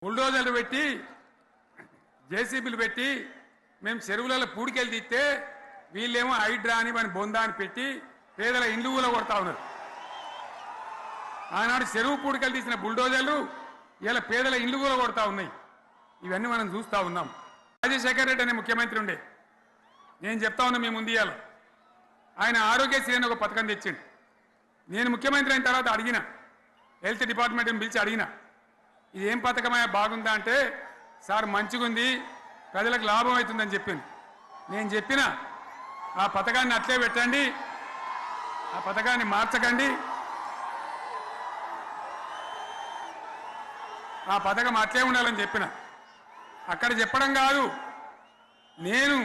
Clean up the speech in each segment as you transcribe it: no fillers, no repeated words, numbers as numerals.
బుల్డోజర్లు పెట్టి జేసీబీలు పెట్టి మేము చెరువులలో పూడికెళ్ళి తీస్తే వీళ్ళేమో హైడ్రా అని మన బొందా అని పెట్టి పేదల ఇండ్లు కూడా కొడతా ఉన్నారు. ఆనాడు చెరువు పూడికెళ్ళి తీసిన బుల్డోజర్లు ఇలా పేదల ఇండ్లు కూడా కొడతా ఉన్నాయి. ఇవన్నీ మనం చూస్తూ ఉన్నాం. రాజశేఖర్ రెడ్డి అనే ముఖ్యమంత్రి ఉండే, నేను చెప్తా ఉన్నా మీ ముందు ఇవాళ ఆయన ఆరోగ్యశ్రీ అని ఒక పథకం తెచ్చిండు. నేను ముఖ్యమంత్రి అయిన తర్వాత అడిగిన, హెల్త్ డిపార్ట్మెంట్ని పిలిచి అడిగిన, ఇది ఏం పథకమయ్యా బాగుందా అంటే, సార్ మంచిగుంది, ప్రజలకు లాభం అవుతుందని చెప్పింది. నేను చెప్పిన ఆ పథకాన్ని అట్లే పెట్టండి, ఆ పథకాన్ని మార్చకండి, ఆ పథకం అట్లే ఉండాలని చెప్పిన. అక్కడ చెప్పడం కాదు, నేను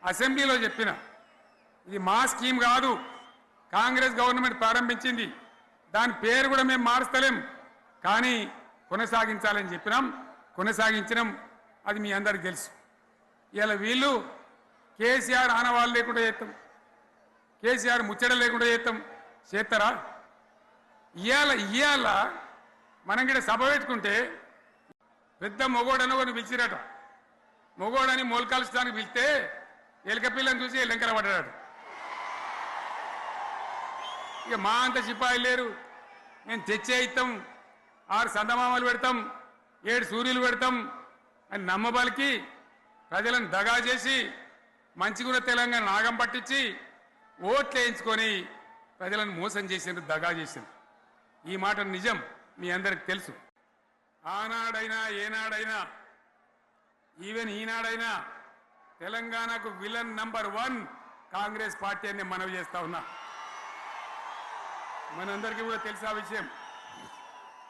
అసెంబ్లీలో చెప్పిన, ఇది మా స్కీమ్ కాదు, కాంగ్రెస్ గవర్నమెంట్ ప్రారంభించింది, దాని పేరు కూడా మేము మారుస్తలేం, కానీ కొనసాగించాలని చెప్పినాం, కొనసాగించినాం. అది మీ అందరికి తెలుసు. ఇలా వీళ్ళు కేసీఆర్ ఆనవాళ్ళు లేకుండా చేస్తాం, కేసీఆర్ ముచ్చట లేకుండా చేస్తారా? ఇవాళ మనం కూడా సభ పెట్టుకుంటే పెద్ద మొగోడని కొన్ని పిలిచిరట. మొగోడని మొలకాల్చడానికి పిలిస్తే ఎలక పిల్లని చూసి ఎల్లంకర పడ్డాడు. ఇక మా అంత సిపాయిలు లేరు, మేము తెచ్చే ఇస్తాం, 6 సందమామలు పెడతాం, 7 సూర్యులు పెడతాం అని నమ్మబలికి ప్రజలను దగా చేసి మంచిగున్న తెలంగాణ నాగం పట్టించి ఓట్లు వేయించుకొని ప్రజలను మోసం చేసిండ్రు, దగా చేసిండ్రు. ఈ మాట నిజం, మీ అందరికి తెలుసు. ఆనాడైనా ఏనాడైనా ఈవెన్ ఈనాడైనా తెలంగాణకు విలన్ నంబర్ 1 కాంగ్రెస్ పార్టీ అని మనవి చేస్తా ఉన్నా. మనందరికీ కూడా తెలుసు ఆ విషయం.